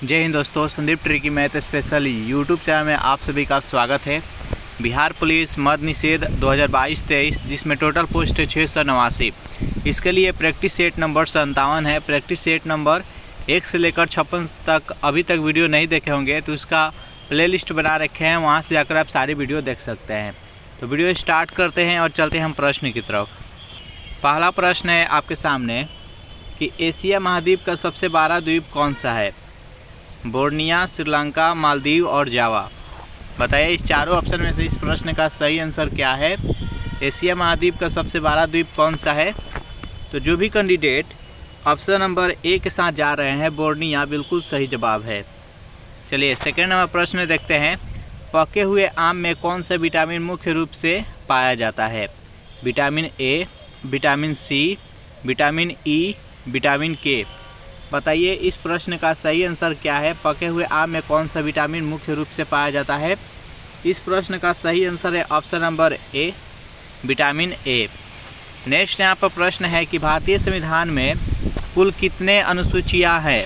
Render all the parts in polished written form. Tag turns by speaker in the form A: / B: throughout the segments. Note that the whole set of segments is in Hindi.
A: जय हिंद दोस्तों, Sandeep tricky math special YouTube channel में आप सभी का स्वागत है। बिहार पुलिस मद निषेध 2022-23 जिसमें टोटल पोस्ट है 689। इसके लिए प्रैक्टिस सेट नंबर 57 है। प्रैक्टिस सेट नंबर 1 से लेकर 56 तक अभी तक वीडियो नहीं देखे होंगे तो उसका प्लेलिस्ट बना रखे हैं, वहाँ से जाकर आप सारी वीडियो देख सकते हैं। तो वीडियो स्टार्ट करते हैं और चलते हैं हम प्रश्न की तरफ। पहला प्रश्न है आपके सामने कि एशिया महाद्वीप का सबसे बड़ा द्वीप कौन सा है? बोर्निया, श्रीलंका, मालदीव और जावा। बताइए इस चारों ऑप्शन में से इस प्रश्न का सही आंसर क्या है? एशिया महाद्वीप का सबसे बड़ा द्वीप कौन सा है? तो जो भी कैंडिडेट ऑप्शन नंबर ए के साथ जा रहे हैं, बोर्निया बिल्कुल सही जवाब है। चलिए सेकेंड नंबर प्रश्न देखते हैं। पके हुए आम में कौन सा विटामिन मुख्य रूप से पाया जाता है? Vitamin A, vitamin C, vitamin E, vitamin K. बताइए इस प्रश्न का सही आंसर क्या है? पके हुए आम में कौन सा विटामिन मुख्य रूप से पाया जाता है? इस प्रश्न का सही आंसर है option number A, vitamin A. Next यहाँ पर प्रश्न है कि भारतीय संविधान में कुल कितने अनुसूचियाँ हैं?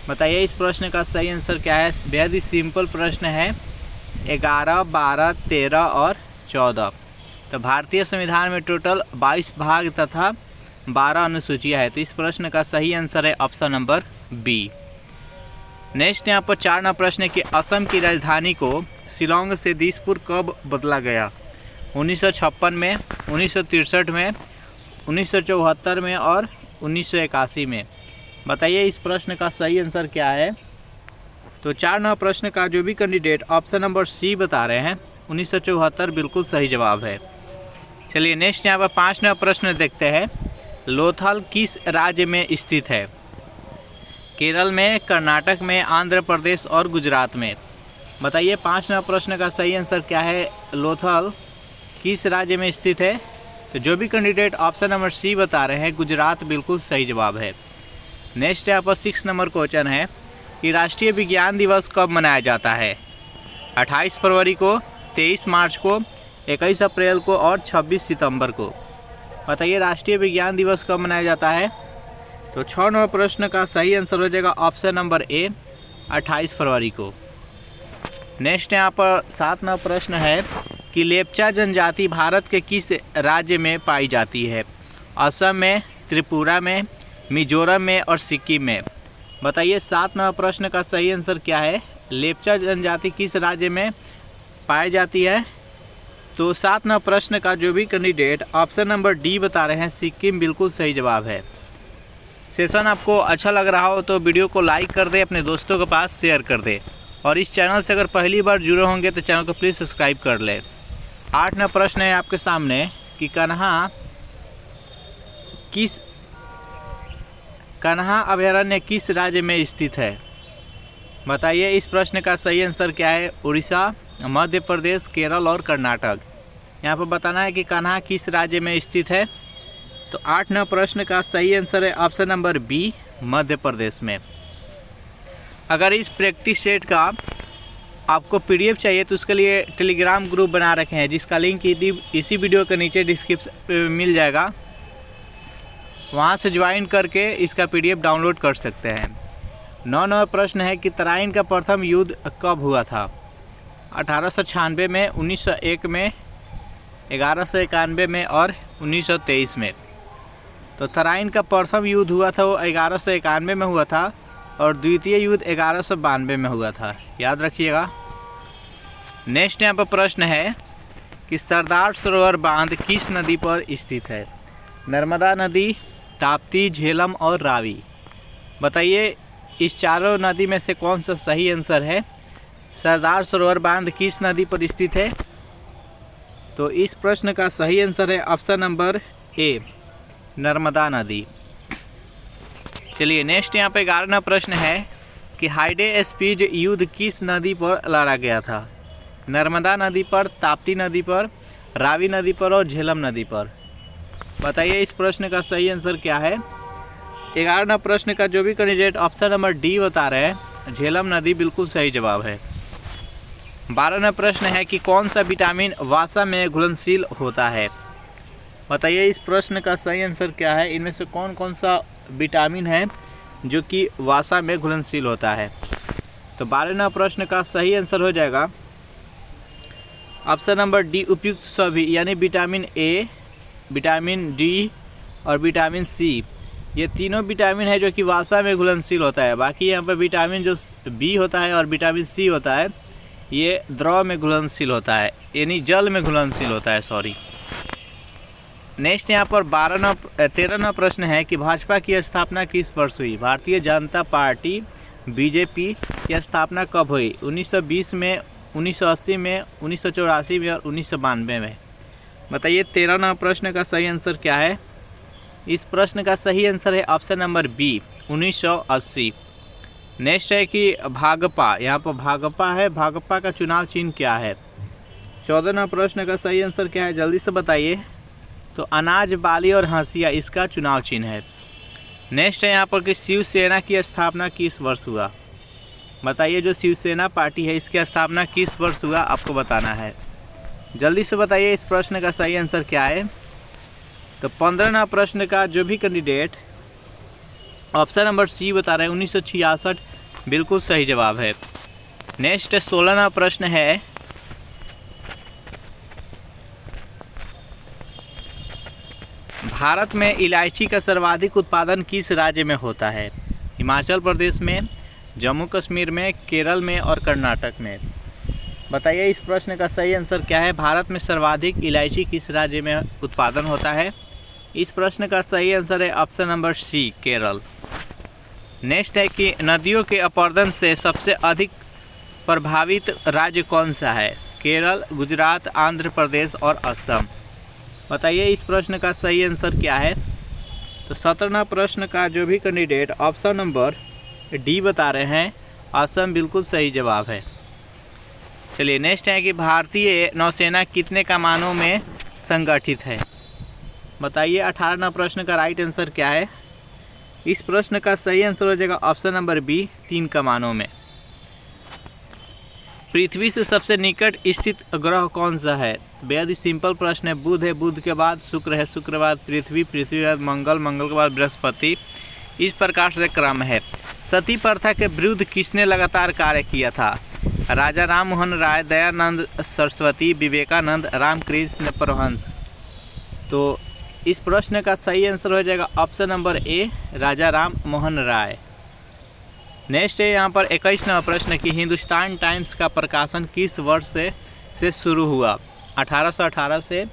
A: बताइए इस प्रश्न का सही आंसर क्या है? बेहद ही सिंपल प्रश्न है, 11, 12, 13 और 14। तो भारतीय संविधान में टोटल 22 भाग तथा 12 अनुसूचियाँ है। तो इस प्रश्न का सही आंसर है ऑप्शन नंबर बी। नेक्स्ट यहाँ पर 4 नंबर प्रश्न है कि असम की राजधानी को शिलोंग से दिसपुर कब बदला गया? 1956 में, 1963 में, 1974 में और 1981 में। बताइए इस प्रश्न का सही आंसर क्या है? तो 4 नंबर प्रश्न का जो भी कैंडिडेट ऑप्शन नंबर सी बता रहे हैं, 1974 बिल्कुल सही जवाब है। चलिए नेक्स्ट यहाँ पर 5 नंबर प्रश्न देखते हैं। लोथल किस राज्य में स्थित है? केरल में, कर्नाटक में, आंध्र प्रदेश और गुजरात में। बताइए 5 नंबर प्रश्न का सही आंसर क्या है? लोथल किस राज्य में स्थित है? तो जो भी कैंडिडेट ऑप्शन नंबर सी बता रहे हैं, गुजरात बिल्कुल सही जवाब है। नेक्स्ट यहाँ पर 6 नंबर क्वेश्चन है कि राष्ट्रीय विज्ञान दिवस कब मनाया जाता है? 28 फरवरी को, 23 मार्च को, 21 अप्रैल को और 26 सितंबर को। बताइए राष्ट्रीय विज्ञान दिवस कब मनाया जाता है? तो 6 नंबर प्रश्न का सही आंसर हो जाएगा ऑप्शन नंबर ए, 28 फरवरी को। नेक्स्ट यहाँ पर 7 नंबर प्रश्न है कि लेप्चा जनजाति भारत के किस राज्य में पाई जाती है? असम में, त्रिपुरा में, मिजोरम में और सिक्किम में। बताइए 7 नंबर प्रश्न का सही आंसर क्या है? लेप्चा जनजाति किस राज्य में पाई जाती है? तो 7 नंबर प्रश्न का जो भी कैंडिडेट ऑप्शन नंबर डी बता रहे हैं, सिक्किम बिल्कुल सही जवाब है। सेशन आपको अच्छा लग रहा हो तो वीडियो को लाइक कर दे, अपने दोस्तों के पास शेयर कर दे और इस चैनल से अगर पहली बार जुड़े होंगे तो चैनल को प्लीज़ सब्सक्राइब कर ले। 8 नंबर प्रश्न है आपके सामने कि कन्हा अभयारण्य किस राज्य में स्थित है? बताइए इस प्रश्न का सही आंसर क्या है? उड़ीसा, मध्य प्रदेश, केरल और कर्नाटक। यहाँ पर बताना है कि कान्हा किस राज्य में स्थित है। तो 8 नंबर प्रश्न का सही आंसर है option number B, Madhya Pradesh में। अगर इस प्रैक्टिस सेट का आपको पीडीएफ चाहिए तो उसके लिए टेलीग्राम ग्रुप बना रखे हैं, जिसका लिंक इसी वीडियो के नीचे डिस्क्रिप्शन में मिल जाएगा। वहाँ से ज्वाइन करके इसका पीडीएफ डाउनलोड कर सकते हैं। 9 नंबर प्रश्न है कि तराइन का प्रथम युद्ध कब हुआ था? 1896 में, 1901 में, 1191 में और 1923 में। तो तराइन का प्रथम युद्ध हुआ था वो 1191 में हुआ था और द्वितीय युद्ध 1192 में हुआ था, याद रखिएगा। नेक्स्ट यहाँ पर प्रश्न है कि सरदार सरोवर बांध किस नदी पर स्थित है? नर्मदा नदी, ताप्ती, झेलम और रावी। बताइए इस चारों नदी में से कौन सा सही आंसर है? सरदार सरोवर बांध किस नदी पर स्थित है? तो इस प्रश्न का सही आंसर है ऑप्शन नंबर ए, नर्मदा नदी। चलिए नेक्स्ट यहाँ पे 11वां प्रश्न है कि हाइडे स्पीड युद्ध किस नदी पर लड़ा गया था? नर्मदा नदी पर, ताप्ती नदी पर, रावी नदी पर और झेलम नदी पर। बताइए इस प्रश्न का सही आंसर क्या है? 11वां प्रश्न का जो भी कैंडिडेट ऑप्शन नंबर डी बता रहे हैं, झेलम नदी बिल्कुल सही जवाब है। 12वां प्रश्न है कि कौन सा विटामिन वसा में घुलनशील होता है? बताइए इस प्रश्न का सही आंसर क्या है? इनमें से कौन कौन सा विटामिन है जो कि वसा में घुलनशील होता है। तो 12वां प्रश्न का सही आंसर हो जाएगा ऑप्शन नंबर डी, उपयुक्त सभी, यानी विटामिन ए, विटामिन डी और विटामिन सी। ये तीनों विटामिन है जो कि वसा में घुलनशील होता है। बाकी यहाँ पर विटामिन जो बी होता है और विटामिन सी होता है ये द्रव में घुलनशील होता है, यानी जल में घुलनशील होता है, सॉरी। नेक्स्ट यहाँ पर 13वां प्रश्न है कि भाजपा की स्थापना किस वर्ष हुई? भारतीय जनता पार्टी बीजेपी की स्थापना कब हुई? 1920 में, 1980 में, 1984 में और 1992 में। बताइए 13वां प्रश्न का सही आंसर क्या है? इस प्रश्न का सही आंसर है ऑप्शन नंबर बी, 1980। नेक्स्ट है कि भागपा, यहाँ पर भागपा है, भागपा का चुनाव चिन्ह क्या है? 14वां प्रश्न का सही आंसर क्या है? जल्दी से बताइए। तो अनाज, बाली और हंसिया इसका चुनाव चिन्ह है। नेक्स्ट है यहाँ पर कि शिवसेना की स्थापना किस वर्ष हुआ? बताइए जो शिवसेना पार्टी है इसकी स्थापना किस वर्ष हुआ, आपको बताना है। जल्दी से बताइए इस प्रश्न का सही आंसर क्या है? तो 15वां प्रश्न का जो भी कैंडिडेट ऑप्शन नंबर सी बता रहे हैं 1966 बिल्कुल सही जवाब है। नेक्स्ट 16वां प्रश्न है भारत में इलायची का सर्वाधिक उत्पादन किस राज्य में होता है? हिमाचल प्रदेश में, जम्मू कश्मीर में, केरल में और कर्नाटक में। बताइए इस प्रश्न का सही आंसर क्या है? भारत में सर्वाधिक इलायची किस राज्य में उत्पादन होता है? इस प्रश्न का सही आंसर है option number C, Kerala. Next है कि नदियों के अपरदन से सबसे अधिक प्रभावित राज्य कौन सा है? केरल, गुजरात, आंध्र प्रदेश और असम। बताइए इस प्रश्न का सही आंसर क्या है? तो 17वां प्रश्न का जो भी कैंडिडेट ऑप्शन नंबर डी बता रहे हैं असम बिल्कुल सही जवाब है। चलिए नेक्स्ट है कि भारतीय नौसेना कितने कमानों में संगठित है? बताइए 18वां प्रश्न का राइट आंसर क्या है? इस प्रश्न का सही आंसर हो जाएगा ऑप्शन नंबर बी, 3 कमानों में। पृथ्वी से सबसे निकट स्थित ग्रह कौन सा है? बेहद ही सिंपल प्रश्न है। बुध है, बुध के बाद शुक्र है, शुक्र के बाद पृथ्वी, पृथ्वी के बाद मंगल, मंगल के बाद बृहस्पति। इस प्रकार से क्रम है। सती प्रथा के विरुद्ध किसने लगातार कार्य किया था? राजा राम मोहन राय, दयानंद सरस्वती, विवेकानंद, रामकृष्ण परमहंस। तो इस प्रश्न का सही आंसर हो जाएगा option number A, Raja Ram Mohan Roy. Next है यहाँ पर 21वां प्रश्न कि हिंदुस्तान टाइम्स का प्रकाशन किस वर्ष से शुरू हुआ? 1818 से,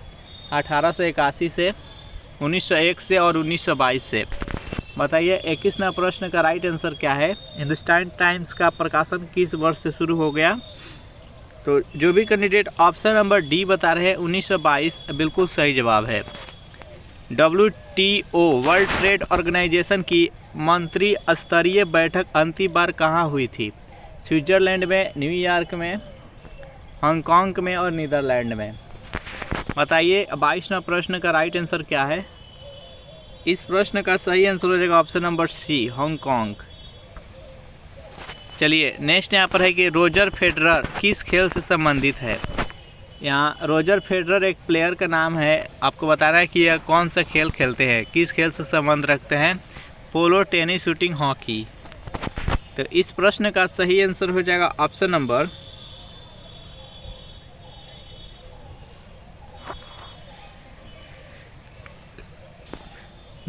A: 1881 से, 1901 से और 1922 से। बताइए 21वां प्रश्न का राइट आंसर क्या है? हिंदुस्तान टाइम्स का प्रकाशन किस वर्ष से शुरू हो गया? तो जो भी कैंडिडेट ऑप्शन नंबर डी बता रहे हैं 1922 बिल्कुल सही जवाब है। WTO वर्ल्ड ट्रेड ऑर्गेनाइजेशन की मंत्री स्तरीय बैठक अंतिम बार कहाँ हुई थी? स्विट्जरलैंड में, न्यूयॉर्क में, हांगकांग में और नीदरलैंड में। बताइए 22वां प्रश्न का राइट आंसर क्या है? इस प्रश्न का सही आंसर हो जाएगा ऑप्शन नंबर सी, हांगकांग। चलिए नेक्स्ट यहाँ पर है कि रोजर फेडरर किस खेल से संबंधित है? यहाँ रोजर फेडरर एक प्लेयर का नाम है। आपको बताना है कि यह कौन सा खेल खेलते हैं, किस खेल से संबंध रखते हैं? पोलो, टेनिस, शूटिंग, हॉकी। तो इस प्रश्न का सही आंसर हो जाएगा ऑप्शन नंबर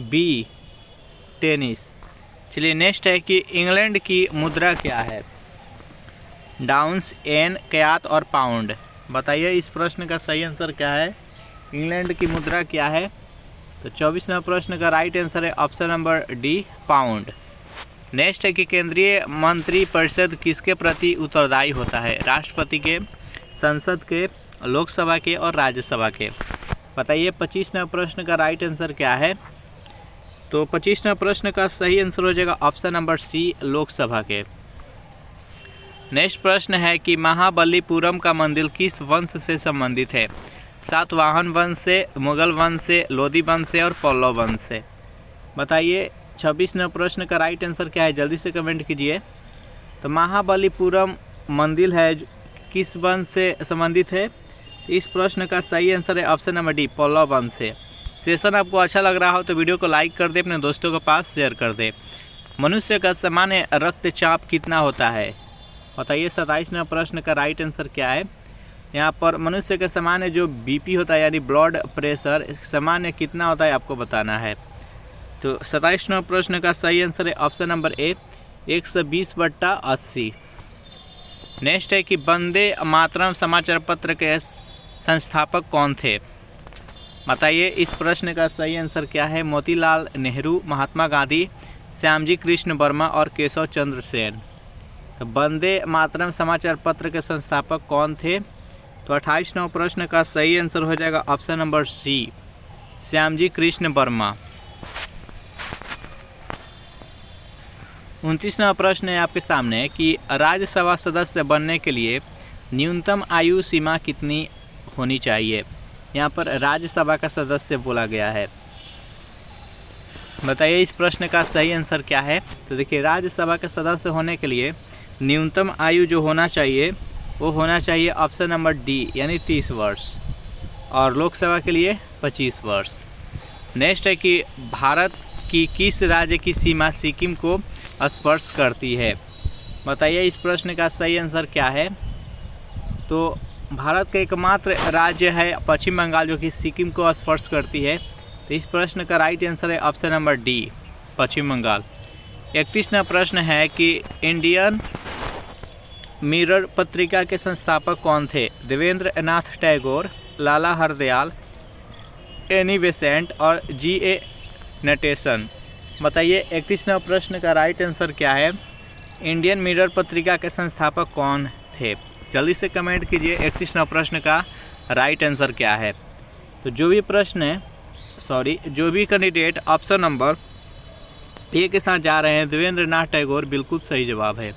A: बी, टेनिस। चलिए नेक्स्ट है कि इंग्लैंड की मुद्रा क्या है? डाउन्स, एन, क्यात और पाउंड। बताइए इस प्रश्न का सही आंसर क्या है? इंग्लैंड की मुद्रा क्या है? तो 24वां प्रश्न का राइट आंसर है option number D, pound. Next है कि केंद्रीय मंत्री परिषद किसके प्रति उत्तरदायी होता है? राष्ट्रपति के, संसद के, लोकसभा के और राज्यसभा के। बताइए 25वां प्रश्न का राइट आंसर क्या है? तो 25वां प्रश्न का सही आंसर हो जाएगा ऑप्शन नंबर सी, लोकसभा के। नेक्स्ट प्रश्न है कि महाबलीपुरम का मंदिर किस वंश से संबंधित है? सातवाहन वंश से, मुगल वंश से, लोधी वंश से और पल्लव वंश से। बताइए 26वां प्रश्न का राइट आंसर क्या है? जल्दी से कमेंट कीजिए। तो महाबलीपुरम मंदिर है किस वंश से संबंधित है? इस प्रश्न का सही आंसर है ऑप्शन नंबर डी, पल्लव वंश से। सेशन आपको अच्छा लग रहा हो तो वीडियो को लाइक कर दे, अपने दोस्तों के पास शेयर कर दे। मनुष्य का सामान्य रक्तचाप कितना होता है? बताइए 27वां प्रश्न का राइट आंसर क्या है? यहाँ पर मनुष्य के सामान्य जो बीपी होता है यानी ब्लड प्रेशर सामान्य कितना होता है आपको बताना है। तो 27वां प्रश्न का सही आंसर है ऑप्शन नंबर ए 120/80। नेक्स्ट है कि वंदे मातरम समाचार पत्र के संस्थापक कौन थे? बताइए इस प्रश्न का सही आंसर क्या है? मोतीलाल नेहरू, महात्मा गांधी, श्यामजी कृष्ण वर्मा और केशव चंद्र सेन। तो वंदे मातरम समाचार पत्र के संस्थापक कौन थे? तो 28वां प्रश्न का सही आंसर हो जाएगा option number C Shyamji Krishna Varma. 29वां प्रश्न है आपके सामने कि राज्यसभा सदस्य बनने के लिए न्यूनतम आयु सीमा कितनी होनी चाहिए? यहाँ पर राज्यसभा का सदस्य बोला गया है। बताइए इस प्रश्न का सही आंसर क्या है? तो देखिए राज्यसभा के सदस्य होने के लिए न्यूनतम आयु जो होना चाहिए वो होना चाहिए ऑप्शन नंबर डी यानी 30 वर्ष और लोकसभा के लिए 25 वर्ष। नेक्स्ट है कि भारत की किस राज्य की सीमा सिक्किम को स्पर्श करती है? बताइए इस प्रश्न का सही आंसर क्या है? तो भारत का एकमात्र राज्य है पश्चिम बंगाल जो कि सिक्किम को स्पर्श करती है। तो इस प्रश्न का राइट आंसर है ऑप्शन नंबर डी पश्चिम बंगाल। 31वां प्रश्न है कि इंडियन मिरर पत्रिका के संस्थापक कौन थे? देवेंद्र नाथ टैगोर, लाला हरदयाल, एनी बेसेंट और G.A. नटेशन। बताइए 31वां प्रश्न का राइट आंसर क्या है? इंडियन मिरर पत्रिका के संस्थापक कौन थे? जल्दी से कमेंट कीजिए 31वां प्रश्न का राइट आंसर क्या है। तो जो भी कैंडिडेट ऑप्शन नंबर ए के साथ जा रहे हैं देवेंद्र नाथ टैगोर बिल्कुल सही जवाब है।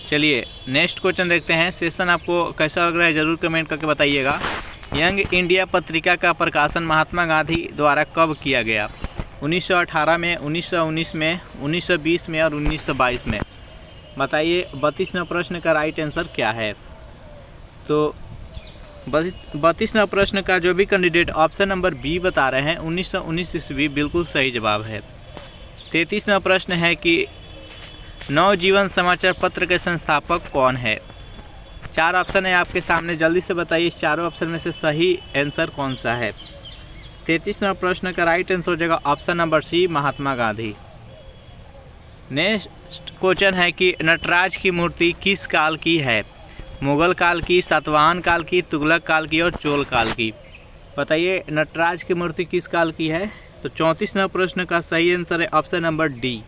A: चलिए नेक्स्ट क्वेश्चन देखते हैं। सेशन आपको कैसा लग रहा है ज़रूर कमेंट करके बताइएगा। यंग इंडिया पत्रिका का प्रकाशन महात्मा गांधी द्वारा कब किया गया? 1918 में, 1919 में, 1920 में और 1922 में। बताइए 32वां प्रश्न का राइट आंसर क्या है? तो 32वां प्रश्न का जो भी कैंडिडेट ऑप्शन नंबर बी बता रहे हैं 1919 ईस्वी बिल्कुल सही जवाब है। 33वां प्रश्न है कि नवजीवन समाचार पत्र के संस्थापक कौन है? 4 ऑप्शन है आपके सामने, जल्दी से बताइए इस चारों ऑप्शन में से सही आंसर कौन सा है। 33वां प्रश्न का राइट आंसर हो जाएगा ऑप्शन नंबर सी महात्मा गांधी। नेक्स्ट क्वेश्चन है कि नटराज की मूर्ति किस काल की है? मुगल काल की, सातवाहन काल की, तुगलक काल की और चोल काल की। बताइए नटराज की मूर्ति किस काल की है? तो 34वां प्रश्न का सही आंसर है ऑप्शन नंबर डी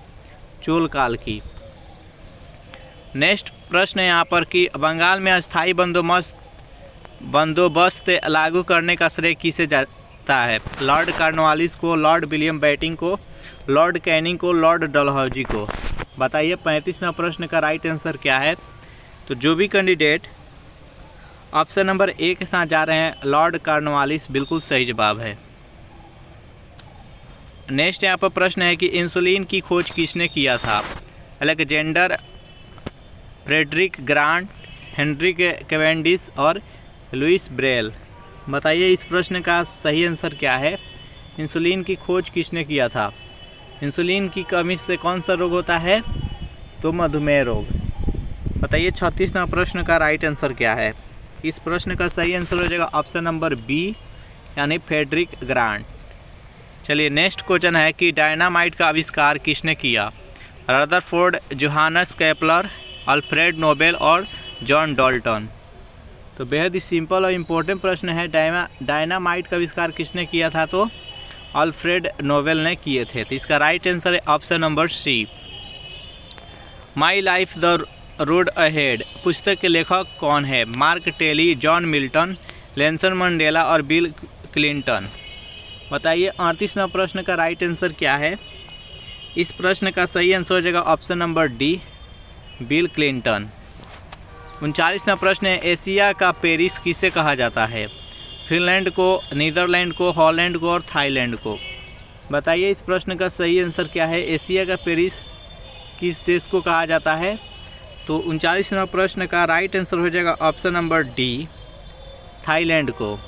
A: चोल काल की। नेक्स्ट प्रश्न है यहाँ पर कि बंगाल में अस्थायी बंदोबस्त लागू करने का श्रेय किसे जाता है? लॉर्ड कॉर्नवालिस को, लॉर्ड विलियम बेंटिंक को, लॉर्ड कैनिंग को, लॉर्ड डलहौजी को। बताइए 35वां प्रश्न का राइट आंसर क्या है? तो जो भी कैंडिडेट ऑप्शन नंबर ए के साथ जा रहे हैं लॉर्ड कॉर्नवालिस बिल्कुल सही जवाब है। नेक्स्ट यहाँ पर प्रश्न है कि इंसुलिन की खोज किसने किया था? Alexander, Frederick Grant, Henry Cavendish और लुइस ब्रेल। बताइए इस प्रश्न का सही आंसर क्या है? इंसुलिन की खोज किसने किया था? इंसुलिन की कमी से कौन सा रोग होता है? तो मधुमेह रोग। बताइए 36वां प्रश्न का राइट आंसर क्या है? इस प्रश्न का सही आंसर हो जाएगा ऑप्शन नंबर बी यानी फ्रेडरिक ग्रांट। चलिए नेक्स्ट क्वेश्चन है कि डायनामाइट का आविष्कार किसने किया? Rutherford, Johannes Kepler, Alfred Nobel और जॉन डाल्टन। तो बेहद ही सिंपल और इम्पोर्टेंट प्रश्न है। डायनामाइट का आविष्कार किसने किया था? तो अल्फ्रेड नोबेल ने किए थे। तो इसका राइट आंसर है option number C my life the road ahead पुस्तक के लेखक कौन है? Mark Tully, John Milton, Nelson Mandela और बिल क्लिंटन। बताइए 38वां प्रश्न का राइट आंसर क्या है? इस प्रश्न का सही आंसर हो जाएगा option number D Bill Clinton. 39वां प्रश्न है एशिया का पेरिस किसे कहा जाता है? फिनलैंड को, नीदरलैंड को, हॉलैंड को और थाईलैंड को। बताइए इस प्रश्न का सही आंसर क्या है? एशिया का पेरिस किस देश को कहा जाता है? तो 39वां प्रश्न का राइट आंसर हो जाएगा ऑप्शन नंबर डी थाईलैंड को।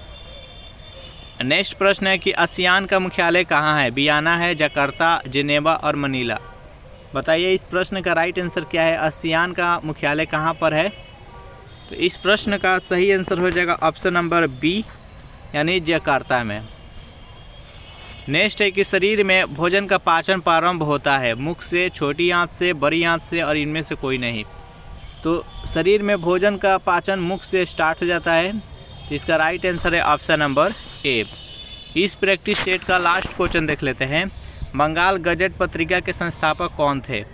A: नेक्स्ट प्रश्न है कि आसियान का मुख्यालय कहाँ है? वियना है, जकार्ता, जिनेवा और मनीला। बताइए इस प्रश्न का राइट आंसर क्या है। आसियान का मुख्यालय कहाँ पर है? तो इस प्रश्न का सही आंसर हो जाएगा ऑप्शन नंबर बी, यानी जकार्ता में। नेक्स्ट है कि शरीर में भोजन का पाचन प्रारंभ होता है मुख से, छोटी आंत से, बड़ी आंत से और इनमें से कोई नहीं। तो शरीर में भोजन का पाचन मुख से स्टार्ट हो जाता है, तो इसका राइट आंसर है ऑप्शन नंबर ए। इस प्रैक्टिस सेट का लास्ट क्वेश्चन देख लेते हैं। बंगाल गजट पत्रिका के संस्थापक कौन थे?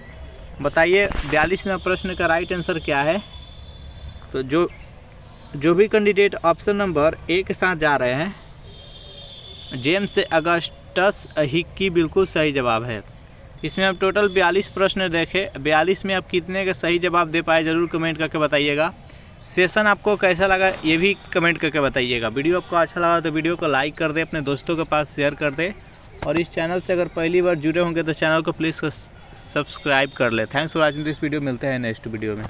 A: बताइए 42वां प्रश्न का राइट आंसर क्या है। तो जो भी कैंडिडेट ऑप्शन नंबर ए के साथ जा रहे हैं, जेम्स अगस्टस हिक्की बिल्कुल सही जवाब है। इसमें आप टोटल 42 प्रश्न देखें, 42 में आप कितने का सही जवाब दे पाए ज़रूर कमेंट करके बताइएगा। सेशन आपको कैसा लगा ये भी कमेंट करके बताइएगा। वीडियो आपको अच्छा लगा तो वीडियो को लाइक कर दे, अपने दोस्तों के पास शेयर कर दे, और इस चैनल से अगर पहली बार जुड़े होंगे तो चैनल को प्लीज़ सब्सक्राइब कर ले। Thanks for watching this video. मिलते हैं नेक्स्ट वीडियो में।